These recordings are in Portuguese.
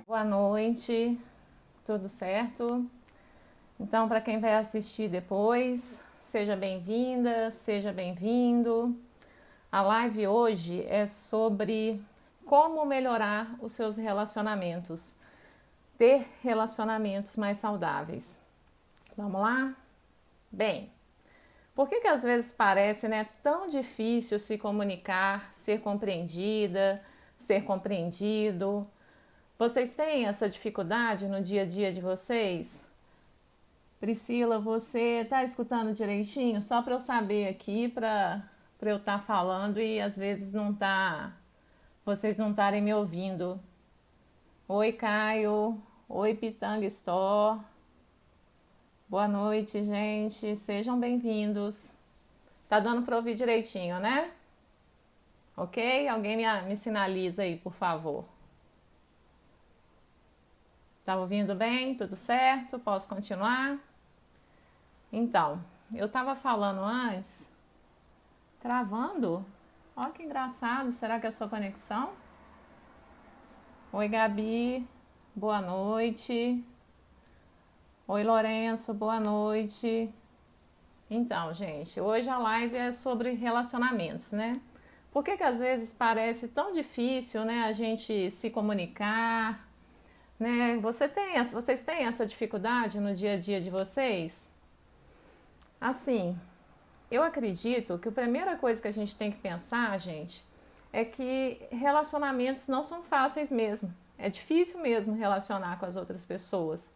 Boa noite, tudo certo? Então, para quem vai assistir depois, seja bem-vinda, seja bem-vindo. A live hoje é sobre como melhorar os seus relacionamentos, ter relacionamentos mais saudáveis. Vamos lá? Bem, por que às vezes parece, tão difícil se comunicar, ser compreendida, ser compreendido? Vocês têm essa dificuldade no dia a dia de vocês? Priscila, você tá escutando direitinho? Só para eu saber aqui, para eu estar falando e às vezes vocês não estarem me ouvindo. Oi, Caio. Oi, Pitanga Store. Boa noite, gente. Sejam bem-vindos. Tá dando para ouvir direitinho, né? Ok? Alguém me sinaliza aí, por favor. Tá ouvindo bem? Tudo certo? Posso continuar? Então, eu tava falando antes, travando. Ó, que engraçado. Será que é a sua conexão? Oi, Gabi. Boa noite. Oi, Lourenço. Boa noite. Então, gente, hoje a live é sobre relacionamentos, né? Por que às vezes parece tão difícil, né, a gente se comunicar, né? Vocês têm essa dificuldade no dia a dia de vocês? Assim, eu acredito que a primeira coisa que a gente tem que pensar, gente, é que relacionamentos não são fáceis mesmo. É difícil mesmo relacionar com as outras pessoas.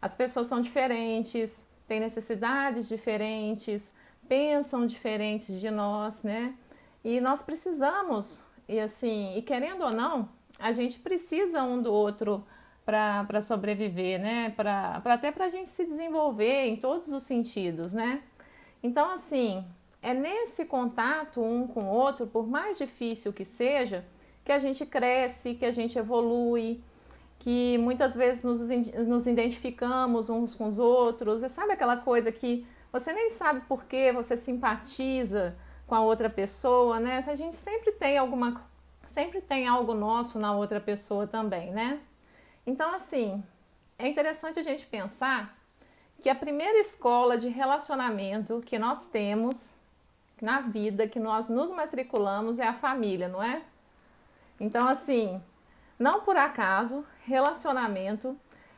As pessoas são diferentes, têm necessidades diferentes, pensam diferentes de nós, né? E nós precisamos, e assim, e querendo ou não, a gente precisa um do outro para sobreviver, né? Até para a gente se desenvolver em todos os sentidos, né? Então, assim, é nesse contato um com o outro, por mais difícil que seja, que a gente cresce, que a gente evolui, que muitas vezes nos identificamos uns com os outros. E sabe aquela coisa que você nem sabe por que você simpatiza com a outra pessoa, né? A gente sempre tem algo nosso na outra pessoa também, né? Então, assim, é interessante a gente pensar que a primeira escola de relacionamento que nós temos na vida, que nós nos matriculamos, é a família, não é? Então, assim, não por acaso, relacionamento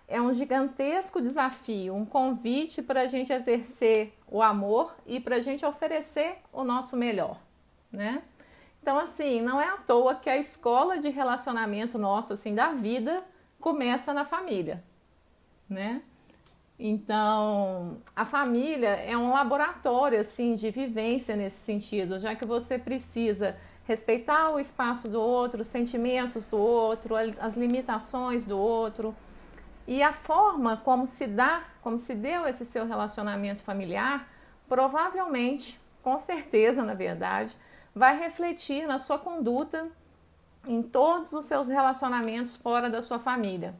é um gigantesco desafio, um convite para a gente exercer o amor e para a gente oferecer o nosso melhor, né? Então, assim, não é à toa que a escola de relacionamento nosso, assim, da vida, começa na família, né? Então, a família é um laboratório assim de vivência nesse sentido, já que você precisa respeitar o espaço do outro, os sentimentos do outro, as limitações do outro. E a forma como se deu esse seu relacionamento familiar, provavelmente, com certeza, na verdade, vai refletir na sua conduta em todos os seus relacionamentos fora da sua família.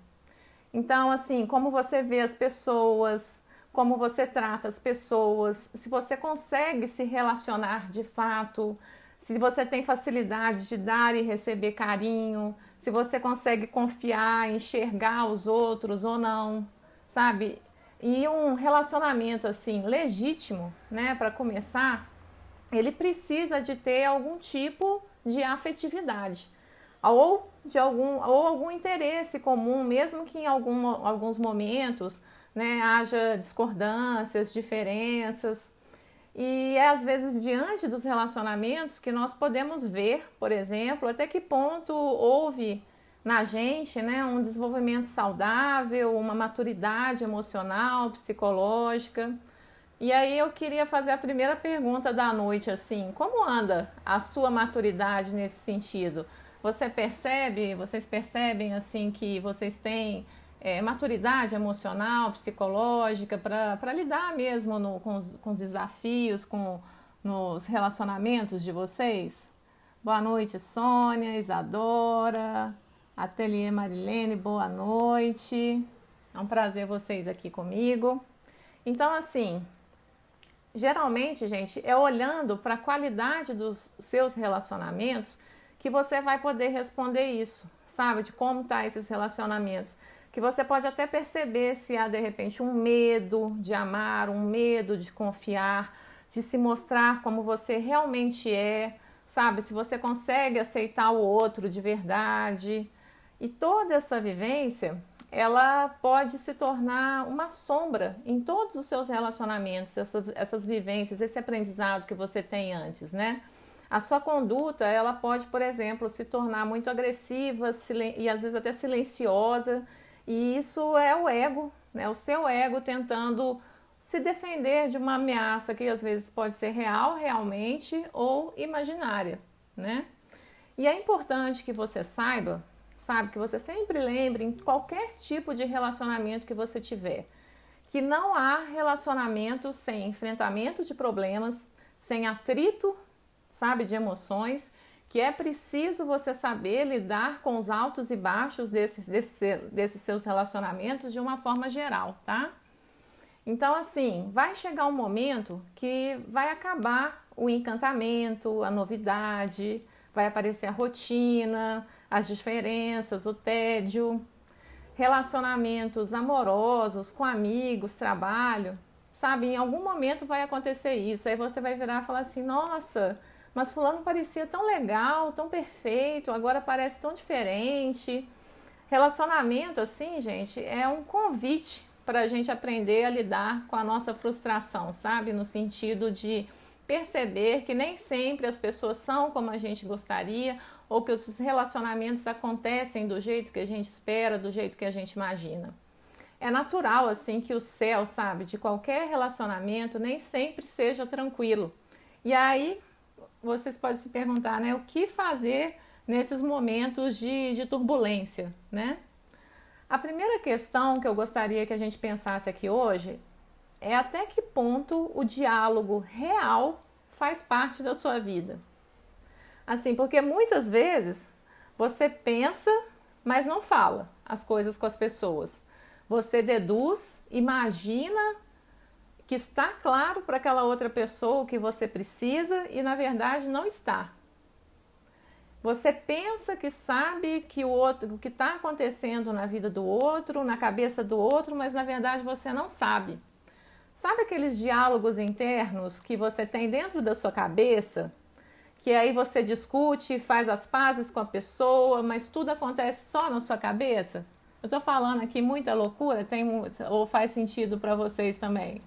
Então, assim, como você vê as pessoas, como você trata as pessoas, se você consegue se relacionar de fato, se você tem facilidade de dar e receber carinho, se você consegue confiar, enxergar os outros ou não, sabe? E um relacionamento assim legítimo, né, para começar, ele precisa de ter algum tipo de afetividade ou algum interesse comum, mesmo que em alguns momentos, né, haja discordâncias, diferenças. E é às vezes diante dos relacionamentos que nós podemos ver, por exemplo, até que ponto houve na gente, né, um desenvolvimento saudável, uma maturidade emocional, psicológica. E aí eu queria fazer a primeira pergunta da noite, assim, como anda a sua maturidade nesse sentido? Vocês percebem assim que vocês têm maturidade emocional, psicológica para lidar mesmo com os desafios, nos relacionamentos de vocês? Boa noite, Sônia, Isadora, Ateliê Marilene, boa noite. É um prazer vocês aqui comigo. Então, assim, geralmente, gente, é olhando para a qualidade dos seus relacionamentos que você vai poder responder isso, sabe? De como tá esses relacionamentos. Que você pode até perceber se há, de repente, um medo de amar, um medo de confiar, de se mostrar como você realmente é, sabe? Se você consegue aceitar o outro de verdade. E toda essa vivência, ela pode se tornar uma sombra em todos os seus relacionamentos, essas vivências, esse aprendizado que você tem antes, né? A sua conduta, ela pode, por exemplo, se tornar muito agressiva e às vezes até silenciosa, e isso é o ego, né? O seu ego tentando se defender de uma ameaça que às vezes pode ser real, realmente, ou imaginária, né? E é importante que você saiba, sabe, que você sempre lembre em qualquer tipo de relacionamento que você tiver, que não há relacionamento sem enfrentamento de problemas, sem atrito, sabe, de emoções, que é preciso você saber lidar com os altos e baixos desses seus relacionamentos de uma forma geral, tá? Então, assim, vai chegar um momento que vai acabar o encantamento, a novidade, vai aparecer a rotina, as diferenças, o tédio, relacionamentos amorosos com amigos, trabalho, sabe? Em algum momento vai acontecer isso. Aí você vai virar e falar assim: nossa, mas fulano parecia tão legal, tão perfeito, agora parece tão diferente. Relacionamento, assim, gente, é um convite para a gente aprender a lidar com a nossa frustração, sabe? No sentido de perceber que nem sempre as pessoas são como a gente gostaria, ou que os relacionamentos acontecem do jeito que a gente espera, do jeito que a gente imagina. É natural, assim, que o céu, sabe, de qualquer relacionamento nem sempre seja tranquilo. E aí, vocês podem se perguntar, né, o que fazer nesses momentos de turbulência, né? A primeira questão que eu gostaria que a gente pensasse aqui hoje é até que ponto o diálogo real faz parte da sua vida. Assim, porque muitas vezes você pensa, mas não fala as coisas com as pessoas. Você deduz, imagina que está claro para aquela outra pessoa o que você precisa e na verdade não está. Você pensa que sabe que o que está acontecendo na vida do outro, na cabeça do outro, mas na verdade você não sabe. Sabe aqueles diálogos internos que você tem dentro da sua cabeça? Que aí você discute, faz as pazes com a pessoa, mas tudo acontece só na sua cabeça? Eu tô falando aqui muita loucura, ou faz sentido para vocês também?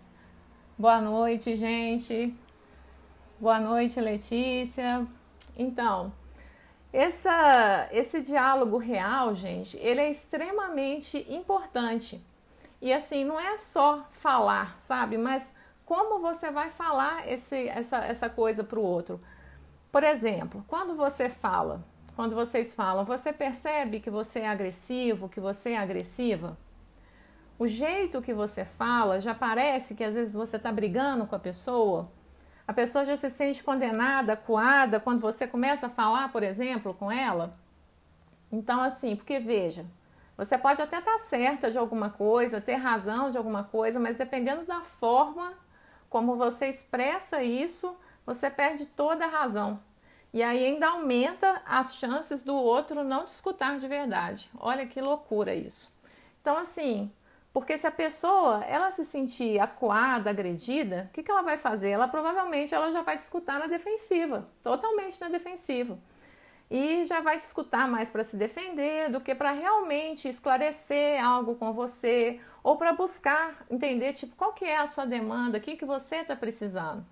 Boa noite, gente. Boa noite, Letícia. Então, esse diálogo real, gente, ele é extremamente importante. E assim, não é só falar, sabe? Mas como você vai falar essa coisa para o outro. Por exemplo, quando vocês falam, você percebe que você é agressivo, que você é agressiva? O jeito que você fala já parece que às vezes você está brigando com a pessoa já se sente condenada, acuada quando você começa a falar, por exemplo, com ela. Então, assim, porque veja, você pode até estar certa de alguma coisa, ter razão de alguma coisa, mas dependendo da forma como você expressa isso, você perde toda a razão. E aí ainda aumenta as chances do outro não te escutar de verdade. Olha que loucura isso. Então, assim, porque se a pessoa ela se sentir acuada, agredida, o que ela vai fazer? Provavelmente ela já vai te escutar na defensiva, totalmente na defensiva. E já vai te escutar mais para se defender do que para realmente esclarecer algo com você ou para buscar entender tipo, qual que é a sua demanda, o que você está precisando.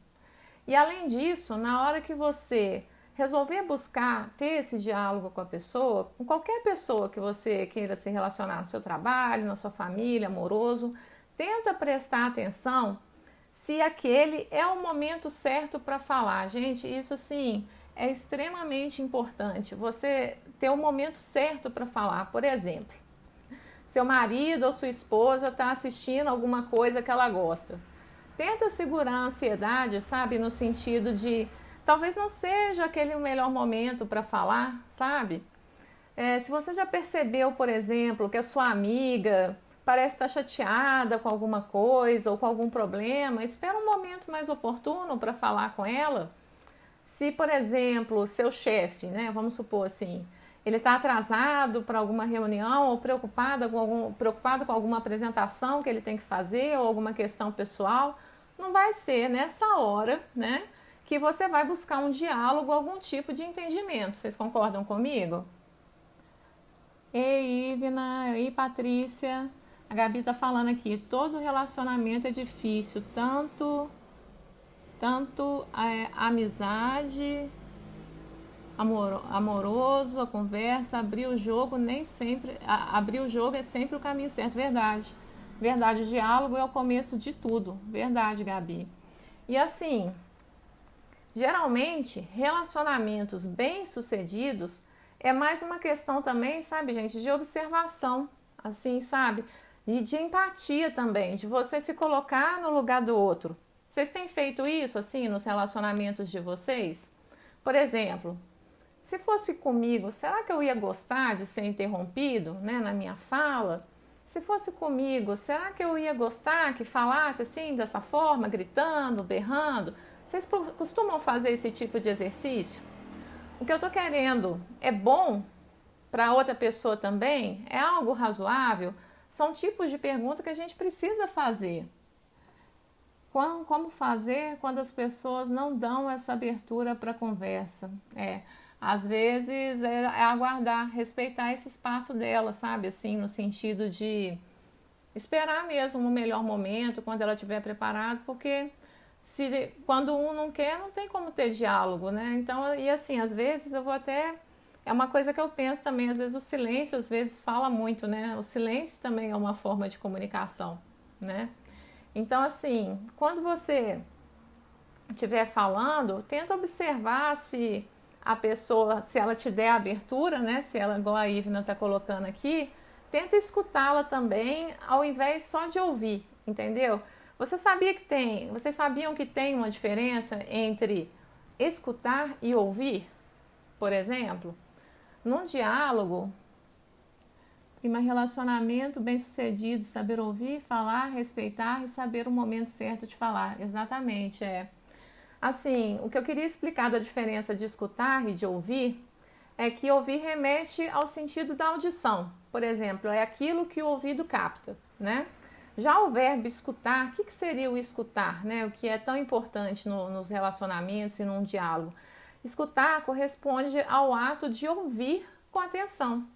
E além disso, na hora que você resolver buscar ter esse diálogo com a pessoa, com qualquer pessoa que você queira se relacionar no seu trabalho, na sua família, amoroso, tenta prestar atenção se aquele é o momento certo para falar. Gente, isso assim é extremamente importante, você ter o momento certo para falar. Por exemplo, seu marido ou sua esposa está assistindo alguma coisa que ela gosta. Tenta segurar a ansiedade, sabe, no sentido de talvez não seja aquele o melhor momento para falar, sabe? Se você já percebeu, por exemplo, que a sua amiga parece estar chateada com alguma coisa ou com algum problema, espera um momento mais oportuno para falar com ela. Se, por exemplo, seu chefe, né, vamos supor assim, ele está atrasado para alguma reunião ou preocupado com alguma apresentação que ele tem que fazer ou alguma questão pessoal, não vai ser nessa hora, né, que você vai buscar um diálogo, algum tipo de entendimento. Vocês concordam comigo? Ei, Ivna, ei, Patrícia. A Gabi tá falando aqui, todo relacionamento é difícil, tanto a amizade, amoroso, a conversa, abrir o jogo abrir o jogo é sempre o caminho certo, verdade. Verdade, o diálogo é o começo de tudo, verdade, Gabi. E assim, geralmente, relacionamentos bem-sucedidos é mais uma questão também, sabe, gente, de observação, assim, sabe? E de empatia também, de você se colocar no lugar do outro. Vocês têm feito isso, assim, nos relacionamentos de vocês? Por exemplo, se fosse comigo, será que eu ia gostar de ser interrompido, né, na minha fala? Se fosse comigo, será que eu ia gostar que falasse assim, dessa forma, gritando, berrando? Vocês costumam fazer esse tipo de exercício? O que eu tô querendo é bom para outra pessoa também? É algo razoável? São tipos de pergunta que a gente precisa fazer. Como fazer quando as pessoas não dão essa abertura para a conversa? Às vezes é aguardar, respeitar esse espaço dela, sabe? Assim, no sentido de esperar mesmo o melhor momento, quando ela estiver preparada, porque quando um não quer, não tem como ter diálogo, né? Então, e assim, às vezes eu vou até... É uma coisa que eu penso também, às vezes o silêncio, às vezes fala muito, né? O silêncio também é uma forma de comunicação, né? Então, assim, quando você estiver falando, tenta observar se a pessoa, se ela te der a abertura, né? Se ela, igual a Ivna está colocando aqui, tenta escutá-la também, ao invés só de ouvir, entendeu? Vocês sabiam que tem uma diferença entre escutar e ouvir? Por exemplo, num diálogo, em um relacionamento bem-sucedido, saber ouvir, falar, respeitar e saber o momento certo de falar. Exatamente, Assim, o que eu queria explicar da diferença de escutar e de ouvir é que ouvir remete ao sentido da audição. Por exemplo, é aquilo que o ouvido capta, né? Já o verbo escutar, o que seria o escutar, né? O que é tão importante nos relacionamentos e num diálogo. Escutar corresponde ao ato de ouvir com atenção.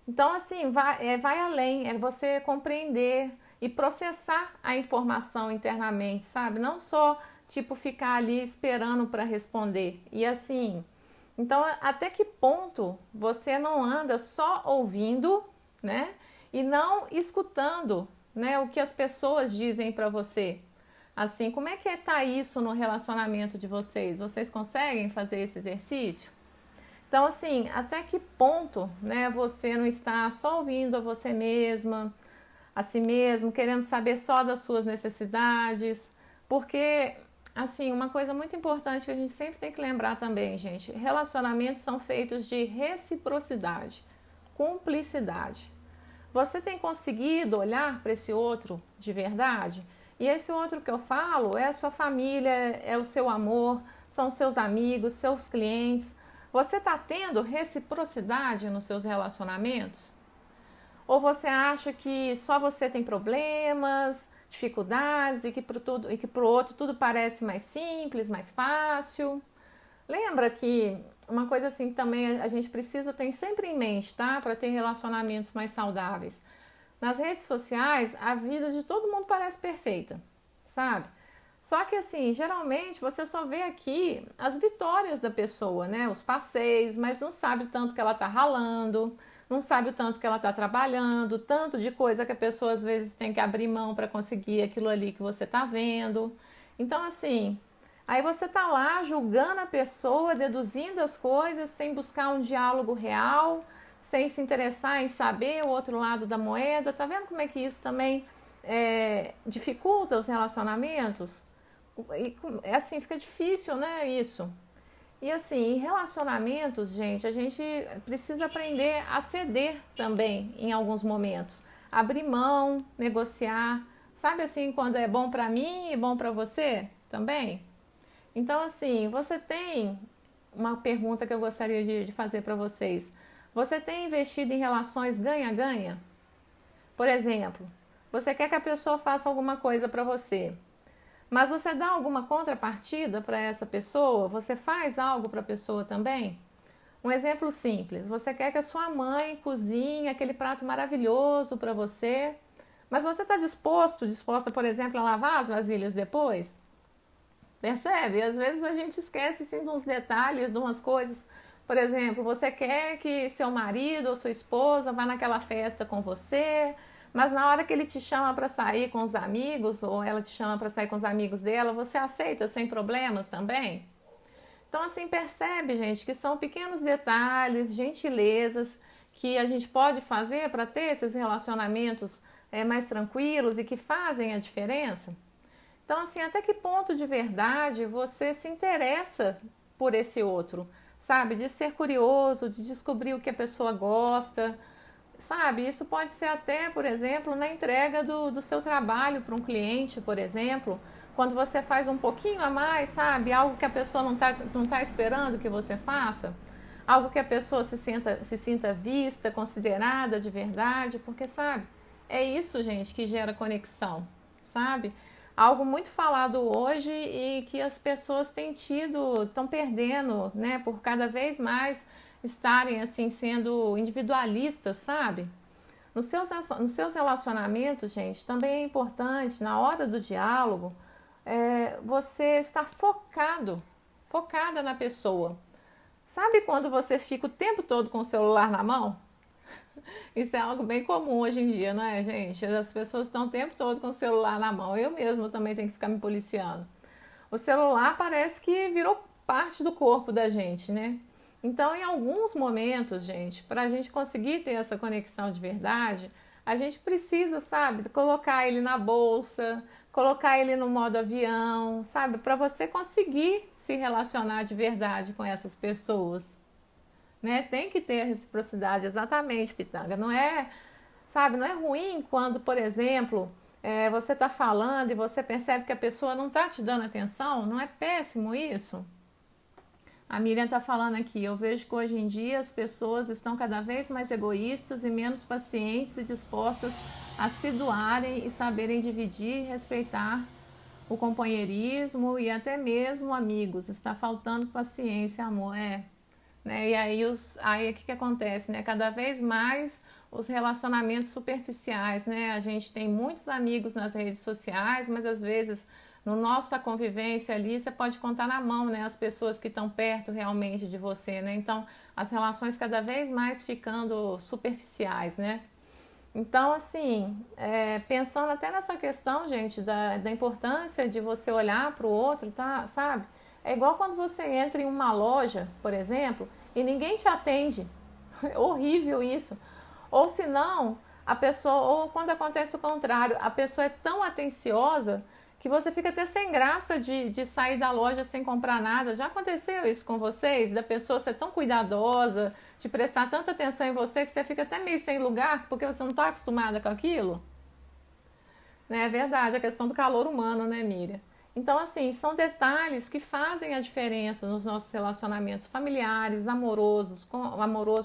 Então, assim, vai além, é você compreender e processar a informação internamente, sabe? Não só, tipo, ficar ali esperando para responder. E assim, então, até que ponto você não anda só ouvindo, né? E não escutando, né? O que as pessoas dizem para você. Assim, como é que tá isso no relacionamento de vocês? Vocês conseguem fazer esse exercício? Então, assim, até que ponto, né, você não está só ouvindo a você mesma, a si mesmo, querendo saber só das suas necessidades, porque, assim, uma coisa muito importante que a gente sempre tem que lembrar também, gente, relacionamentos são feitos de reciprocidade, cumplicidade. Você tem conseguido olhar para esse outro de verdade? E esse outro que eu falo é a sua família, é o seu amor, são seus amigos, seus clientes. Você está tendo reciprocidade nos seus relacionamentos? Ou você acha que só você tem problemas, dificuldades e que para o outro tudo parece mais simples, mais fácil? Lembra que uma coisa assim também a gente precisa ter sempre em mente, tá? Para ter relacionamentos mais saudáveis. Nas redes sociais, a vida de todo mundo parece perfeita, sabe? Só que assim, geralmente você só vê aqui as vitórias da pessoa, né? Os passeios, mas não sabe o tanto que ela tá ralando, não sabe o tanto que ela tá trabalhando, tanto de coisa que a pessoa às vezes tem que abrir mão para conseguir aquilo ali que você tá vendo. Então assim, aí você tá lá julgando a pessoa, deduzindo as coisas sem buscar um diálogo real, sem se interessar em saber o outro lado da moeda. Tá vendo como é que isso também dificulta os relacionamentos? É assim, fica difícil, né, isso. E assim, em relacionamentos, gente, a gente precisa aprender a ceder também em alguns momentos. abrir mão, negociar. Sabe assim, quando é bom para mim e bom para você também? Então, assim, você tem uma pergunta que eu gostaria de fazer para vocês. Você tem investido em relações ganha-ganha? Por exemplo, você quer que a pessoa faça alguma coisa para você, mas você dá alguma contrapartida para essa pessoa? Você faz algo para a pessoa também? Um exemplo simples: você quer que a sua mãe cozinhe aquele prato maravilhoso para você, mas você está disposta, por exemplo, a lavar as vasilhas depois? Percebe? Às vezes a gente esquece assim, de uns detalhes, de umas coisas. Por exemplo, você quer que seu marido ou sua esposa vá naquela festa com você, mas na hora que ele te chama para sair com os amigos, ou ela te chama para sair com os amigos dela, você aceita sem problemas também? Então, assim, percebe, gente, que são pequenos detalhes, gentilezas que a gente pode fazer para ter esses relacionamentos mais tranquilos e que fazem a diferença. Então, assim, até que ponto de verdade você se interessa por esse outro, sabe? De ser curioso, de descobrir o que a pessoa gosta, sabe? Isso pode ser até, por exemplo, na entrega do seu trabalho para um cliente, por exemplo, quando você faz um pouquinho a mais, sabe? Algo que a pessoa não tá esperando que você faça, algo que a pessoa se sinta vista, considerada de verdade, porque, sabe? É isso, gente, que gera conexão, sabe? Algo muito falado hoje e que as pessoas estão perdendo, né, por cada vez mais estarem assim sendo individualistas, sabe? Nos seus relacionamentos, gente, também é importante, na hora do diálogo, você estar focada na pessoa. Sabe quando você fica o tempo todo com o celular na mão? Isso é algo bem comum hoje em dia, não é, gente? As pessoas estão o tempo todo com o celular na mão. Eu mesma também tenho que ficar me policiando. O celular parece que virou parte do corpo da gente, né? Então, em alguns momentos, gente, para a gente conseguir ter essa conexão de verdade, a gente precisa, sabe, colocar ele na bolsa, colocar ele no modo avião, sabe, para você conseguir se relacionar de verdade com essas pessoas, né? Tem que ter a reciprocidade, exatamente, Pitanga. Não é, sabe, não é ruim quando, por exemplo, você está falando e você percebe que a pessoa não está te dando atenção. Não é péssimo isso? A Miriam está falando aqui: eu vejo que hoje em dia as pessoas estão cada vez mais egoístas e menos pacientes e dispostas a se doarem e saberem dividir e respeitar o companheirismo e até mesmo amigos. Está faltando paciência, amor. Né? E aí o que acontece, né? Cada vez mais os relacionamentos superficiais, né? A gente tem muitos amigos nas redes sociais, mas às vezes no nossa convivência ali você pode contar na mão, né? As pessoas que estão perto realmente de você, né? Então as relações cada vez mais ficando superficiais, né? Então, assim, pensando até nessa questão, gente, da importância de você olhar para o outro, tá, sabe? É igual quando você entra em uma loja, por exemplo, e ninguém te atende. É horrível isso. Ou se não, a pessoa, ou quando acontece o contrário, a pessoa é tão atenciosa que você fica até sem graça de sair da loja sem comprar nada. Já aconteceu isso com vocês? Da pessoa ser tão cuidadosa, de prestar tanta atenção em você que você fica até meio sem lugar porque você não está acostumada com aquilo? Né? É verdade, a questão do calor humano, né, Miriam? Então, assim, são detalhes que fazem a diferença nos nossos relacionamentos familiares, amoroso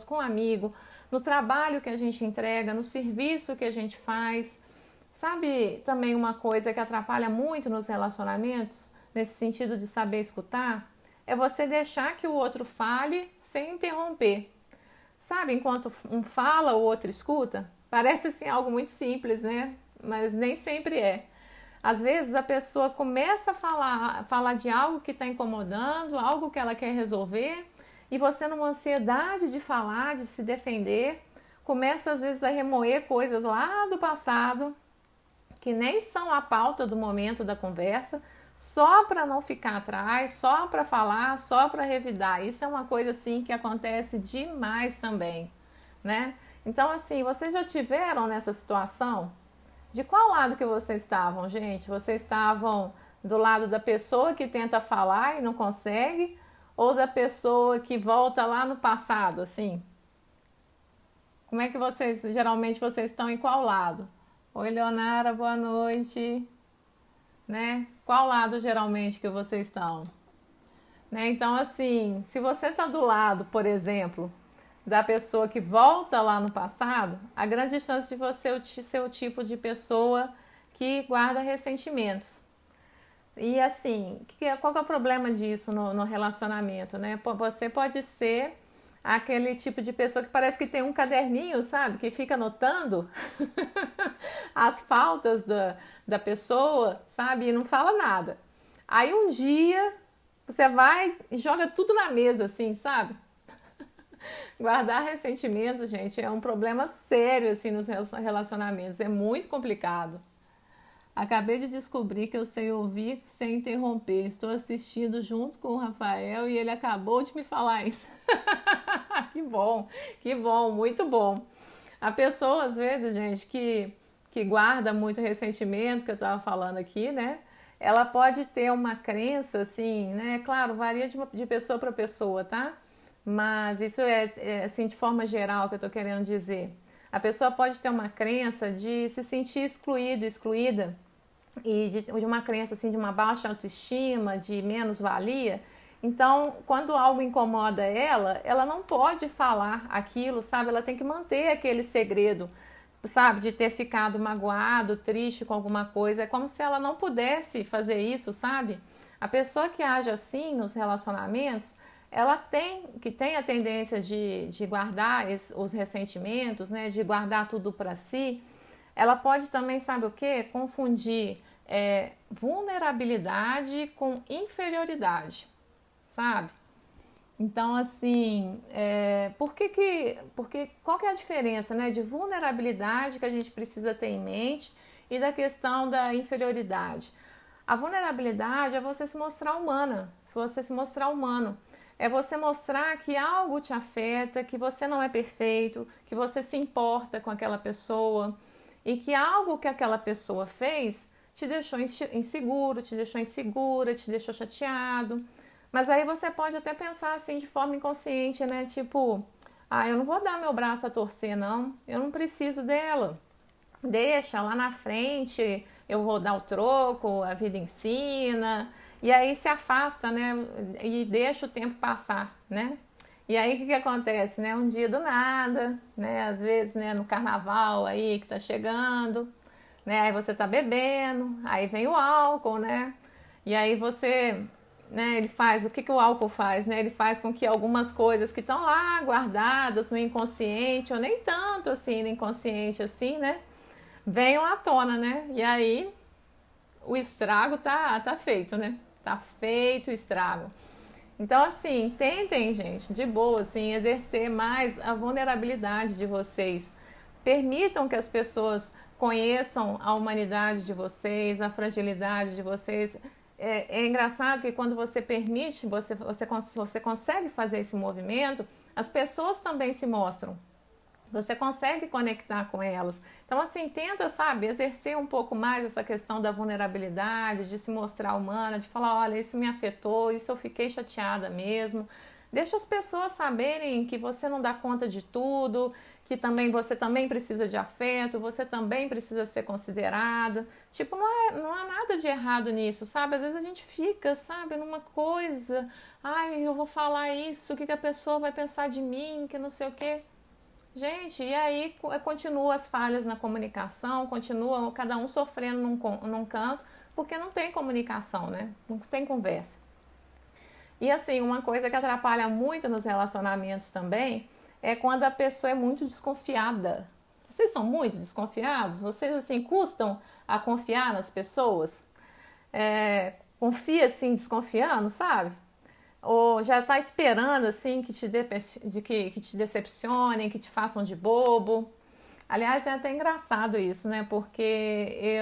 com amigo, no trabalho que a gente entrega, no serviço que a gente faz. Sabe também uma coisa que atrapalha muito nos relacionamentos, nesse sentido de saber escutar? É você deixar que o outro fale sem interromper. Sabe, enquanto um fala, o outro escuta? Parece assim algo muito simples, né? Mas nem sempre é. Às vezes a pessoa começa a falar de algo que está incomodando, algo que ela quer resolver, e você, numa ansiedade de falar, de se defender, começa às vezes a remoer coisas lá do passado que nem são a pauta do momento da conversa, só para não ficar atrás, só para falar, só para revidar. Isso é uma coisa assim que acontece demais também, né? Então, assim, vocês já tiveram nessa situação? De qual lado que vocês estavam, gente? Vocês estavam do lado da pessoa que tenta falar e não consegue? Ou da pessoa que volta lá no passado, assim? Como é que vocês, geralmente vocês estão em qual lado? Oi, Leonara, boa noite, né? Qual lado geralmente que vocês estão? Né? Então, assim, se você está do lado, por exemplo, da pessoa que volta lá no passado, a grande chance de você ser o tipo de pessoa que guarda ressentimentos. E assim, qual que é o problema disso no relacionamento, né? Você pode ser aquele tipo de pessoa que parece que tem um caderninho, sabe? Que fica anotando as faltas da pessoa, sabe? E não fala nada. Aí um dia você vai e joga tudo na mesa, assim, sabe? Guardar ressentimento, gente, é um problema sério, assim, nos relacionamentos. É muito complicado. Acabei de descobrir que eu sei ouvir sem interromper. Estou assistindo junto com o Rafael e ele acabou de me falar isso. Que bom, muito bom. A pessoa, às vezes, gente, que guarda muito ressentimento, que eu estava falando aqui, né? Ela pode ter uma crença, assim, né? Claro, varia de pessoa para pessoa, tá? Mas isso é, assim, de forma geral que eu estou querendo dizer. A pessoa pode ter uma crença de se sentir excluído, excluída, e de uma crença assim de uma baixa autoestima, de menos-valia. Então, quando algo incomoda ela, ela não pode falar aquilo, sabe? Ela tem que manter aquele segredo, sabe? De ter ficado magoado, triste com alguma coisa. É como se ela não pudesse fazer isso, sabe? A pessoa que age assim nos relacionamentos, ela tem a tendência de guardar os ressentimentos, né? De guardar tudo para si. Ela pode também, sabe o que? Confundir vulnerabilidade com inferioridade, sabe? Então, assim, porque qual que é a diferença, né, de vulnerabilidade que a gente precisa ter em mente e da questão da inferioridade? A vulnerabilidade é você se mostrar humana, se você se mostrar humano. É você mostrar que algo te afeta, que você não é perfeito, que você se importa com aquela pessoa e que algo que aquela pessoa fez te deixou inseguro, te deixou insegura, te deixou chateado. Mas aí você pode até pensar assim de forma inconsciente, né? Tipo, eu não vou dar meu braço a torcer, não. Eu não preciso dela. Deixa lá na frente, eu vou dar o troco, a vida ensina. E aí se afasta, né? E deixa o tempo passar, né? E aí o que acontece, né? Um dia do nada, né? Às vezes, né, no carnaval aí que tá chegando, né? Aí você tá bebendo, aí vem o álcool, né? E aí você, né, ele faz, o que o álcool faz, né? Ele faz com que algumas coisas que estão lá guardadas no inconsciente, ou nem tanto assim no inconsciente assim, né? Venham à tona, né? E aí o estrago tá feito, né? Tá feito o estrago. Então, assim, tentem, gente, de boa, assim, exercer mais a vulnerabilidade de vocês. Permitam que as pessoas conheçam a humanidade de vocês, a fragilidade de vocês. É engraçado que quando você permite, você consegue fazer esse movimento, as pessoas também se mostram. Você consegue conectar com elas. Então, assim, tenta, sabe, exercer um pouco mais essa questão da vulnerabilidade, de se mostrar humana, de falar, olha, isso me afetou, isso eu fiquei chateada mesmo. Deixa as pessoas saberem que você não dá conta de tudo, que você também precisa de afeto, você também precisa ser considerada. Tipo, não há nada de errado nisso, sabe? Às vezes a gente fica, sabe, numa coisa, ai, eu vou falar isso, o que a pessoa vai pensar de mim, que não sei o quê. Gente, e aí continua as falhas na comunicação, continua cada um sofrendo num canto, porque não tem comunicação, né? Não tem conversa. E assim, uma coisa que atrapalha muito nos relacionamentos também é quando a pessoa é muito desconfiada. Vocês são muito desconfiados? Vocês assim custam a confiar nas pessoas? Confia assim desconfiando, sabe? Ou já está esperando assim que te decepcionem, que te façam de bobo. Aliás, é até engraçado isso, né? Porque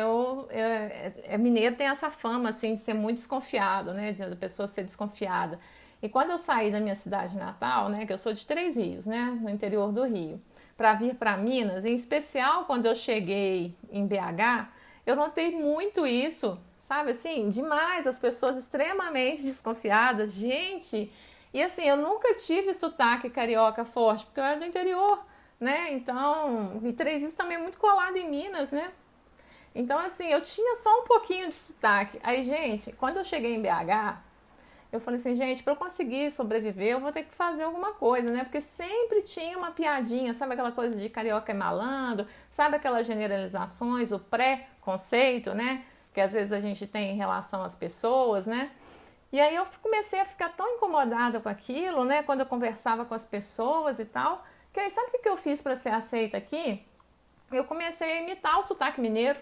mineiro tem essa fama assim de ser muito desconfiado, né? De a pessoa ser desconfiada. E quando eu saí da minha cidade natal, né? Que eu sou de Três Rios, né? No interior do Rio, para vir para Minas, em especial quando eu cheguei em BH, eu notei muito isso, sabe assim, demais, as pessoas extremamente desconfiadas, gente. E assim, eu nunca tive sotaque carioca forte, porque eu era do interior, né? Então, e Três Rios também é muito colado em Minas, né? Então, assim, eu tinha só um pouquinho de sotaque. Aí, gente, quando eu cheguei em BH, eu falei assim, gente, para eu conseguir sobreviver, eu vou ter que fazer alguma coisa, né? Porque sempre tinha uma piadinha, sabe aquela coisa de carioca e malandro, sabe aquelas generalizações, o pré-conceito, né? Que às vezes a gente tem em relação às pessoas, né? E aí eu comecei a ficar tão incomodada com aquilo, né? Quando eu conversava com as pessoas e tal, que aí sabe o que eu fiz para ser aceita aqui? Eu comecei a imitar o sotaque mineiro.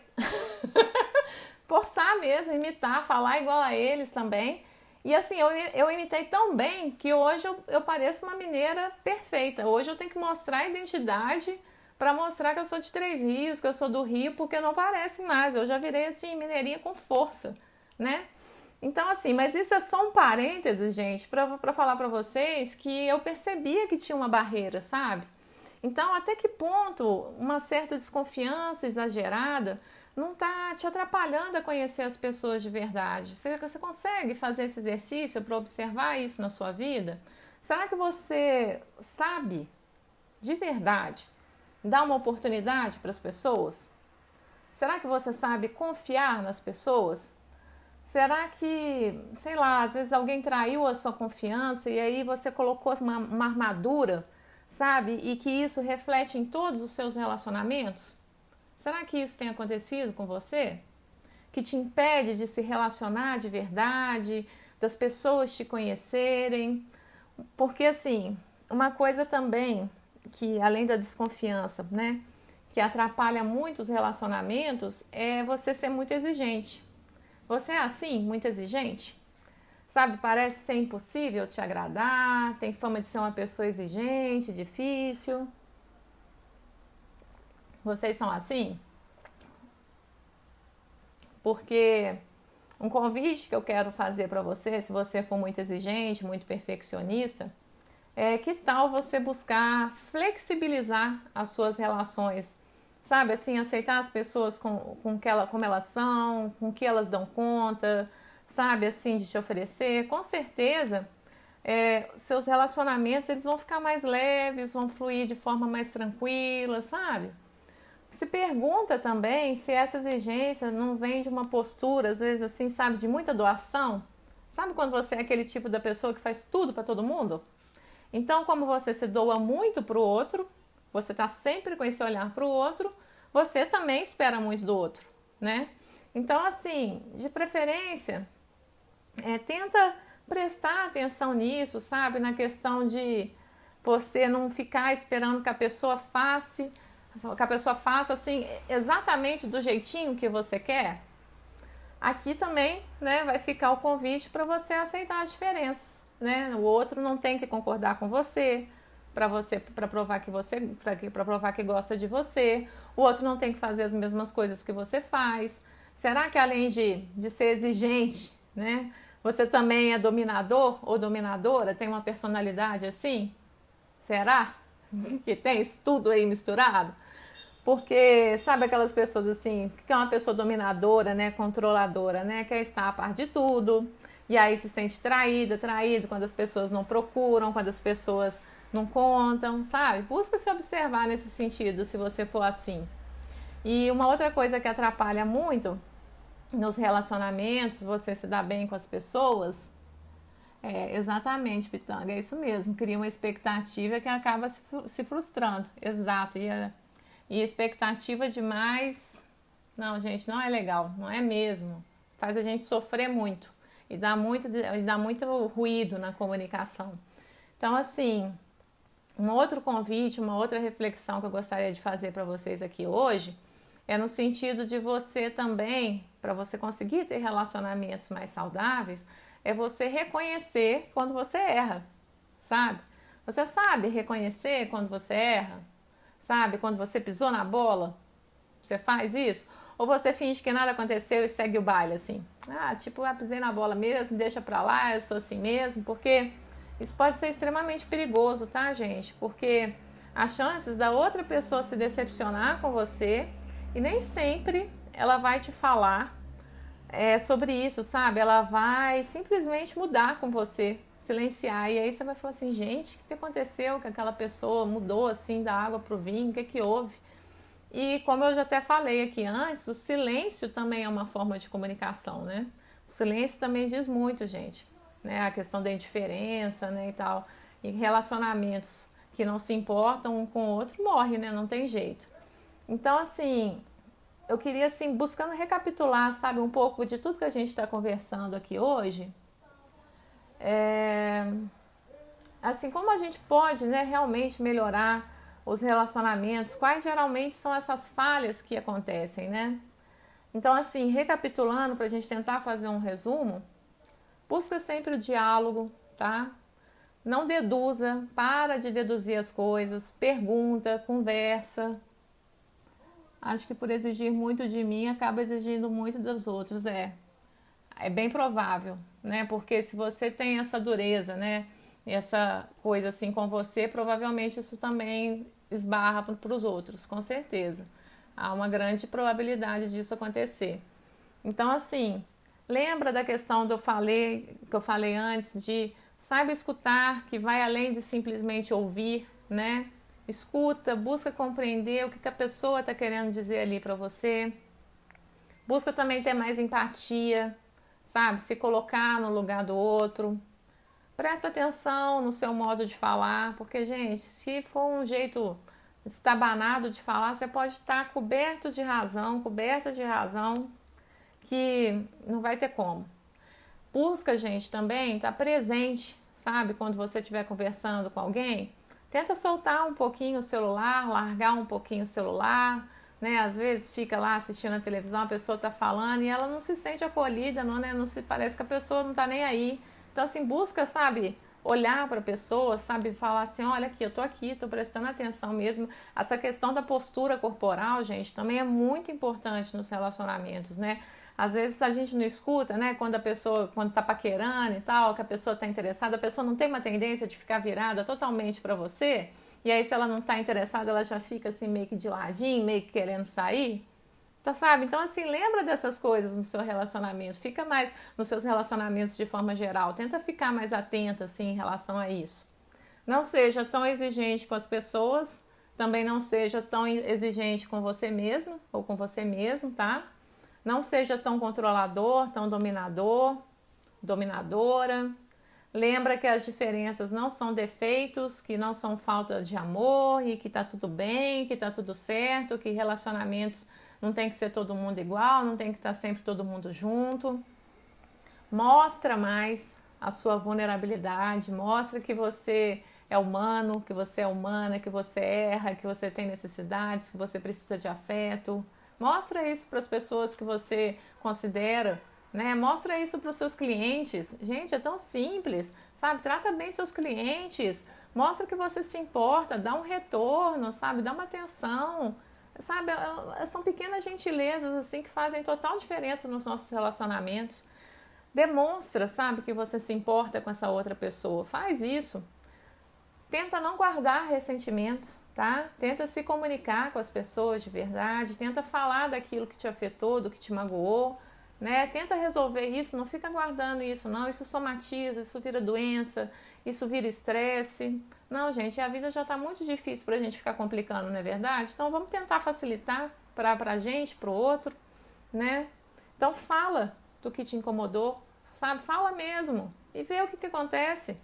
Forçar mesmo, imitar, falar igual a eles também. E assim, eu imitei tão bem que hoje eu pareço uma mineira perfeita. Hoje eu tenho que mostrar a identidade para mostrar que eu sou de Três Rios, que eu sou do Rio, porque não parece mais. Eu já virei assim, mineirinha com força, né? Então, assim, mas isso é só um parênteses, gente, para falar para vocês que eu percebia que tinha uma barreira, sabe? Então, até que ponto uma certa desconfiança exagerada não está te atrapalhando a conhecer as pessoas de verdade? Você consegue fazer esse exercício para observar isso na sua vida? Será que você sabe de verdade dar uma oportunidade para as pessoas? Será que você sabe confiar nas pessoas? Será que, sei lá, às vezes alguém traiu a sua confiança e aí você colocou uma armadura, sabe? E que isso reflete em todos os seus relacionamentos? Será que isso tem acontecido com você? Que te impede de se relacionar de verdade, das pessoas te conhecerem? Porque, assim, uma coisa também que, além da desconfiança, né, que atrapalha muito os relacionamentos, é você ser muito exigente. Você é assim, muito exigente? Sabe, parece ser impossível te agradar, tem fama de ser uma pessoa exigente, difícil. Vocês são assim? Porque um convite que eu quero fazer para você, se você for muito exigente, muito perfeccionista, é que tal você buscar flexibilizar as suas relações, sabe? Assim, aceitar as pessoas como elas são, com que elas dão conta, sabe? Assim, de te oferecer. Com certeza, seus relacionamentos eles vão ficar mais leves, vão fluir de forma mais tranquila, sabe? Se pergunta também se essa exigência não vem de uma postura, às vezes assim, sabe, de muita doação. Sabe quando você é aquele tipo da pessoa que faz tudo para todo mundo? Então, como você se doa muito para o outro, você está sempre com esse olhar para o outro, você também espera muito do outro, né? Então, assim, de preferência, tenta prestar atenção nisso, sabe? Na questão de você não ficar esperando que a pessoa faça assim exatamente do jeitinho que você quer. Aqui também, né, vai ficar o convite para você aceitar as diferenças, né? O outro não tem que concordar com você para provar que para provar que gosta de você. O outro não tem que fazer as mesmas coisas que você faz. Será que além de ser exigente, né, você também é dominador ou dominadora? Tem uma personalidade assim? Será que tem isso tudo aí misturado? Porque sabe aquelas pessoas assim, que é uma pessoa dominadora, né, controladora, né, quer estar a par de tudo, e aí se sente traído quando as pessoas não procuram, quando as pessoas não contam, sabe? Busca se observar nesse sentido, se você for assim. E uma outra coisa que atrapalha muito nos relacionamentos, você se dá bem com as pessoas, exatamente, Pitanga, é isso mesmo, cria uma expectativa que acaba se frustrando, exato, e expectativa demais, não, gente, não é legal, não é mesmo. Faz a gente sofrer muito e dá muito ruído na comunicação. Então, assim, um outro convite, uma outra reflexão que eu gostaria de fazer para vocês aqui hoje é no sentido de você também, para você conseguir ter relacionamentos mais saudáveis, é você reconhecer quando você erra, sabe? Você sabe reconhecer quando você erra? Sabe, quando você pisou na bola, você faz isso? Ou você finge que nada aconteceu e segue o baile, assim? Ah, tipo, pisei na bola mesmo, deixa pra lá, eu sou assim mesmo, porque isso pode ser extremamente perigoso, tá, gente? Porque as chances da outra pessoa se decepcionar com você, e nem sempre ela vai te falar sobre isso, sabe? Ela vai simplesmente mudar com você, silenciar. E aí você vai falar assim, gente, o que aconteceu que aquela pessoa mudou assim da água para o vinho? O que houve? E como eu já até falei aqui antes, o silêncio também é uma forma de comunicação, né? O silêncio também diz muito, gente, né? A questão da indiferença, né, e tal. E relacionamentos que não se importam um com o outro morre, né? Não tem jeito. Então, assim, eu queria, assim, buscando recapitular, sabe, um pouco de tudo que a gente está conversando aqui hoje. Assim, como a gente pode, né, realmente melhorar os relacionamentos, quais geralmente são essas falhas que acontecem, né? Então, assim, recapitulando, para a gente tentar fazer um resumo, busca sempre o diálogo, tá? Não deduza, para de deduzir as coisas, pergunta, conversa. Acho que por exigir muito de mim, acaba exigindo muito dos outros, é bem provável, né? Porque se você tem essa dureza, né? Essa coisa assim com você, provavelmente isso também esbarra para os outros, com certeza. Há uma grande probabilidade disso acontecer. Então, assim, lembra da questão que eu falei antes de saiba escutar, que vai além de simplesmente ouvir, né? Escuta, busca compreender o que a pessoa está querendo dizer ali para você. Busca também ter mais empatia, sabe? Se colocar no lugar do outro. Presta atenção no seu modo de falar, porque, gente, se for um jeito estabanado de falar, você pode estar coberta de razão, que não vai ter como. Busca, gente, também estar presente, sabe? Quando você estiver conversando com alguém, tenta soltar um pouquinho o celular, largar um pouquinho o celular, né? Às vezes fica lá assistindo a televisão, a pessoa está falando e ela não se sente acolhida, não, né? Não se parece que a pessoa não está nem aí. Então, assim, busca, sabe? Olhar para a pessoa, sabe? Falar assim, olha aqui, estou prestando atenção mesmo. Essa questão da postura corporal, gente, também é muito importante nos relacionamentos, né? Às vezes a gente não escuta, né? Quando tá paquerando e tal, que a pessoa tá interessada, a pessoa não tem uma tendência de ficar virada totalmente para você. E aí, se ela não tá interessada, ela já fica assim meio que de ladinho, meio que querendo sair. Tá, sabe? Então, assim, lembra dessas coisas no seu relacionamento. Fica mais nos seus relacionamentos de forma geral. Tenta ficar mais atenta, assim, em relação a isso. Não seja tão exigente com as pessoas. Também não seja tão exigente com você mesmo ou com você mesmo, tá? Não seja tão controlador, tão dominador, dominadora. Lembra que as diferenças não são defeitos, que não são falta de amor e que tá tudo bem, que tá tudo certo, que relacionamentos não tem que ser todo mundo igual, não tem que estar sempre todo mundo junto. Mostra mais a sua vulnerabilidade, mostra que você é humano, que você é humana, que você erra, que você tem necessidades, que você precisa de afeto. Mostra isso para as pessoas que você considera, né? Mostra isso para os seus clientes. Gente, é tão simples, sabe? Trata bem seus clientes, mostra que você se importa, dá um retorno, sabe? Dá uma atenção, sabe? São pequenas gentilezas assim que fazem total diferença nos nossos relacionamentos. Demonstra, sabe, que você se importa com essa outra pessoa. Faz isso. Tenta não guardar ressentimentos, tá? Tenta se comunicar com as pessoas de verdade, tenta falar daquilo que te afetou, do que te magoou, né? Tenta resolver isso, não fica guardando isso, não. Isso somatiza, isso vira doença, isso vira estresse. Não, gente, a vida já tá muito difícil pra gente ficar complicando, não é verdade? Então vamos tentar facilitar pra gente, pro outro, né? Então fala do que te incomodou, sabe? Fala mesmo e vê o que acontece.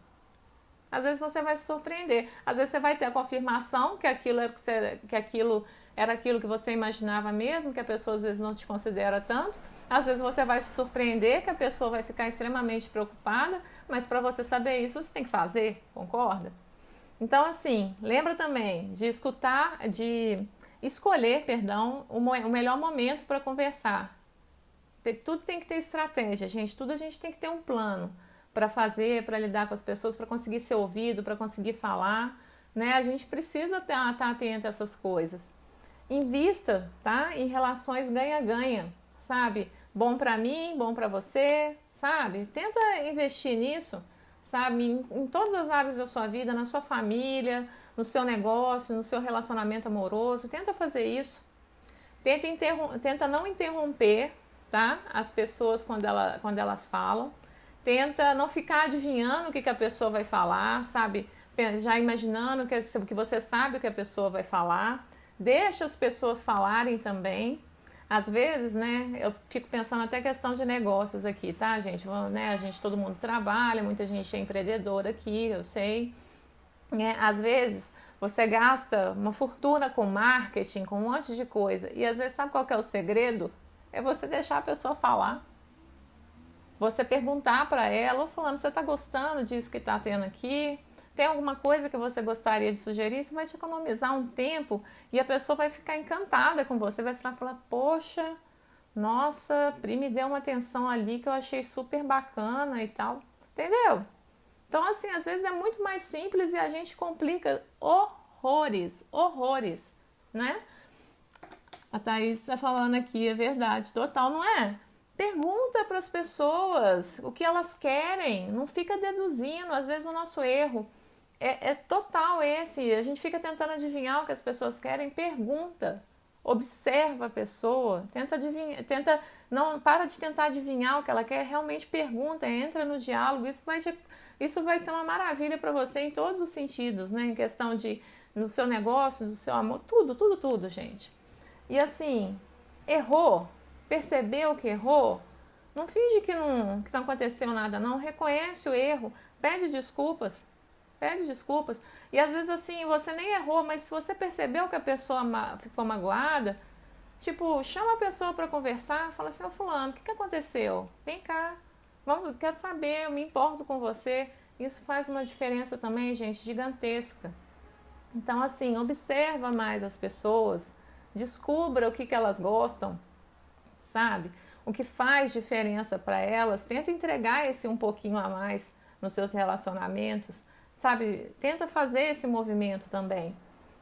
Às vezes você vai se surpreender. Às vezes você vai ter a confirmação que aquilo era aquilo que você imaginava mesmo, que a pessoa às vezes não te considera tanto. Às vezes você vai se surpreender, que a pessoa vai ficar extremamente preocupada, mas para você saber isso, você tem que fazer, concorda? Então, assim, lembra também de escolher, perdão, o melhor momento para conversar. Tudo tem que ter estratégia, gente. Tudo a gente tem que ter um plano para fazer, para lidar com as pessoas, para conseguir ser ouvido, para conseguir falar, né? A gente precisa estar atento a essas coisas. Invista, tá? Em relações ganha-ganha, sabe? Bom para mim, bom para você, sabe? Tenta investir nisso, sabe? Em todas as áreas da sua vida, na sua família, no seu negócio, no seu relacionamento amoroso. Tenta fazer isso. Tenta não interromper, tá? As pessoas quando elas falam. Tenta não ficar adivinhando o que a pessoa vai falar, sabe? Já imaginando que você sabe o que a pessoa vai falar. Deixa as pessoas falarem também. Às vezes, né, eu fico pensando até questão de negócios aqui, tá, gente? Né, todo mundo trabalha, muita gente é empreendedora aqui, eu sei. Às vezes, você gasta uma fortuna com marketing, com um monte de coisa. E às vezes, sabe qual que é o segredo? É você deixar a pessoa falar. Você perguntar para ela, falando, você está gostando disso que está tendo aqui? Tem alguma coisa que você gostaria de sugerir? Isso vai te economizar um tempo e a pessoa vai ficar encantada com você, vai falar, poxa, nossa, Pri me deu uma atenção ali que eu achei super bacana e tal, entendeu? Então, assim, às vezes é muito mais simples e a gente complica horrores, horrores, né? A Thaís está falando aqui, é verdade, total, não é? Pergunta para as pessoas o que elas querem, não fica deduzindo. Às vezes o nosso erro é total esse, a gente fica tentando adivinhar o que as pessoas querem. Pergunta, observa a pessoa, tenta adivinhar, não para de tentar adivinhar o que ela quer, realmente pergunta, entra no diálogo. Isso vai ser uma maravilha para você em todos os sentidos, né? Em questão no seu negócio, do seu amor, tudo, gente. E assim, errou, percebeu que errou, não finge que não aconteceu nada, não. Reconhece o erro, pede desculpas. E às vezes assim, você nem errou, mas se você percebeu que a pessoa ficou magoada, tipo, chama a pessoa para conversar, fala assim, ô fulano, o que aconteceu? Vem cá, quero saber, eu me importo com você. Isso faz uma diferença também, gente, gigantesca. Então assim, observa mais as pessoas, descubra o que elas gostam, sabe? O que faz diferença para elas, tenta entregar esse um pouquinho a mais nos seus relacionamentos, sabe? Tenta fazer esse movimento também.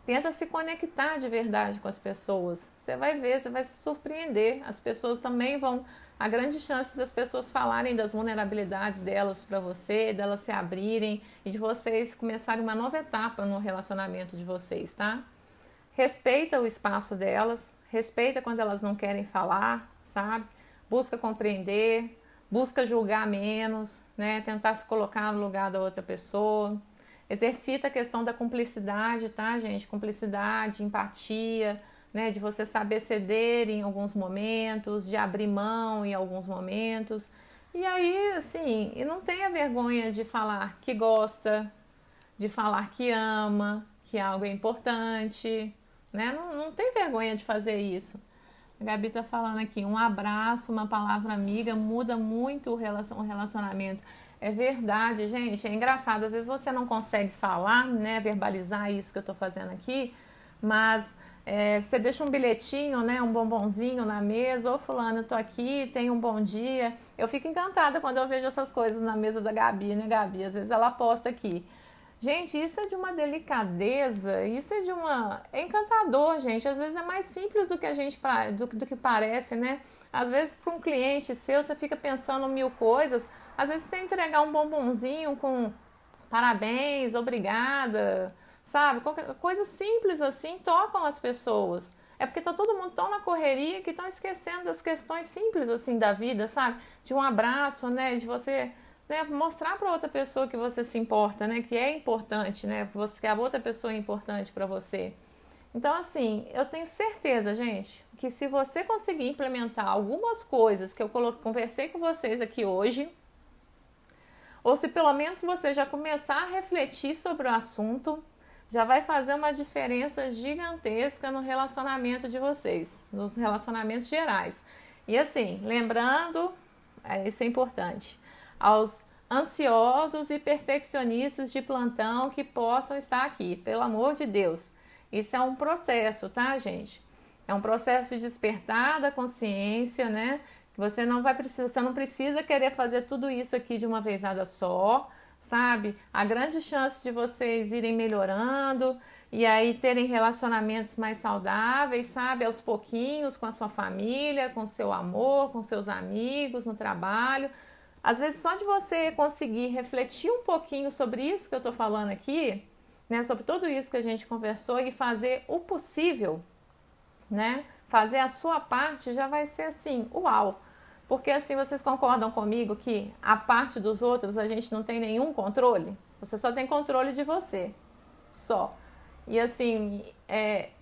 Tenta se conectar de verdade com as pessoas. Você vai ver, você vai se surpreender. As pessoas também vão... A grande chance das pessoas falarem das vulnerabilidades delas para você, delas se abrirem e de vocês começarem uma nova etapa no relacionamento de vocês, tá? Respeita o espaço delas, respeita quando elas não querem falar, sabe? Busca compreender, busca julgar menos, né? Tentar se colocar no lugar da outra pessoa. Exercita a questão da cumplicidade, tá, gente? Cumplicidade, empatia, né? De você saber ceder em alguns momentos, de abrir mão em alguns momentos. E aí, assim, e não tenha vergonha de falar que gosta, de falar que ama, que algo é importante, né? Não tem vergonha de fazer isso. A Gabi tá falando aqui, um abraço, uma palavra amiga muda muito o relacionamento. É verdade, gente, é engraçado. Às vezes você não consegue falar, né, verbalizar isso que eu tô fazendo aqui, mas você deixa um bilhetinho, né, um bombonzinho na mesa, ô fulano, eu tô aqui, tenha um bom dia. Eu fico encantada quando eu vejo essas coisas na mesa da Gabi, né, Gabi? Às vezes ela posta aqui. Gente, isso é de uma delicadeza, isso é de uma... É encantador, gente. Às vezes é mais simples do que a gente do que parece, né? Às vezes, para um cliente seu, você fica pensando mil coisas. Às vezes, você entregar um bombonzinho com parabéns, obrigada, sabe? Coisas simples assim tocam as pessoas. É porque tá todo mundo tão na correria que estão esquecendo das questões simples assim da vida, sabe? De um abraço, né? De você... né, mostrar para outra pessoa que você se importa, né, que é importante, né, que a outra pessoa é importante para você. Então, assim, eu tenho certeza, gente, que se você conseguir implementar algumas coisas que eu conversei com vocês aqui hoje, ou se pelo menos você já começar a refletir sobre o assunto, já vai fazer uma diferença gigantesca no relacionamento de vocês, nos relacionamentos gerais. E assim, lembrando, isso é importante, aos ansiosos e perfeccionistas de plantão que possam estar aqui, pelo amor de Deus. Isso é um processo, tá, gente? É um processo de despertar da consciência, né? Você não precisa querer fazer tudo isso aqui de uma vezada só, sabe? A grande chance de vocês irem melhorando e aí terem relacionamentos mais saudáveis, sabe? Aos pouquinhos, com a sua família, com o seu amor, com seus amigos, no trabalho. Às vezes só de você conseguir refletir um pouquinho sobre isso que eu tô falando aqui, né? Sobre tudo isso que a gente conversou e fazer o possível, né? Fazer a sua parte já vai ser assim, uau! Porque assim, vocês concordam comigo que a parte dos outros a gente não tem nenhum controle? Você só tem controle de você, só. E assim,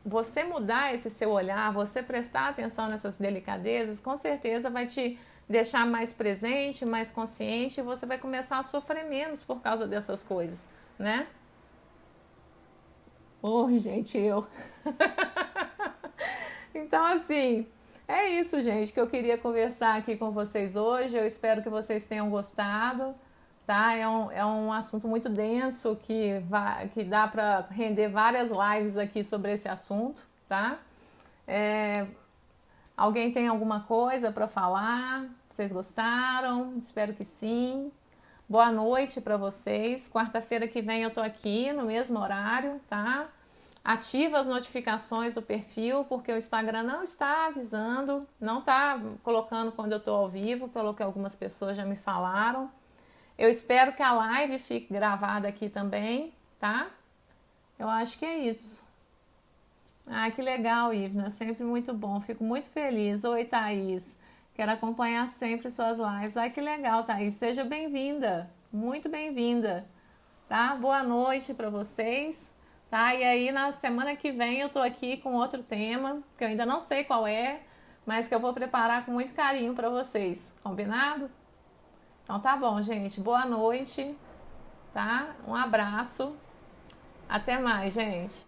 você mudar esse seu olhar, você prestar atenção nessas delicadezas, com certeza vai te deixar mais presente, mais consciente, e você vai começar a sofrer menos por causa dessas coisas, né? Oi, gente, eu. Então, assim, é isso, gente, que eu queria conversar aqui com vocês hoje. Eu espero que vocês tenham gostado, tá? É um assunto muito denso que dá para render várias lives aqui sobre esse assunto, tá? É, alguém tem alguma coisa para falar? Vocês gostaram? Espero que sim. Boa noite para vocês. Quarta-feira que vem eu tô aqui no mesmo horário, tá? Ativa as notificações do perfil, porque o Instagram não está avisando, não está colocando quando eu tô ao vivo, pelo que algumas pessoas já me falaram. Eu espero que a live fique gravada aqui também, tá? Eu acho que é isso. Ah, que legal, Ivna, sempre muito bom, fico muito feliz. Oi, Thaís, quero acompanhar sempre suas lives. Ai, que legal, Thaís, seja bem-vinda, muito bem-vinda, tá? Boa noite para vocês, tá? E aí, na semana que vem eu tô aqui com outro tema, que eu ainda não sei qual é, mas que eu vou preparar com muito carinho para vocês, combinado? Então tá bom, gente, boa noite, tá? Um abraço, até mais, gente.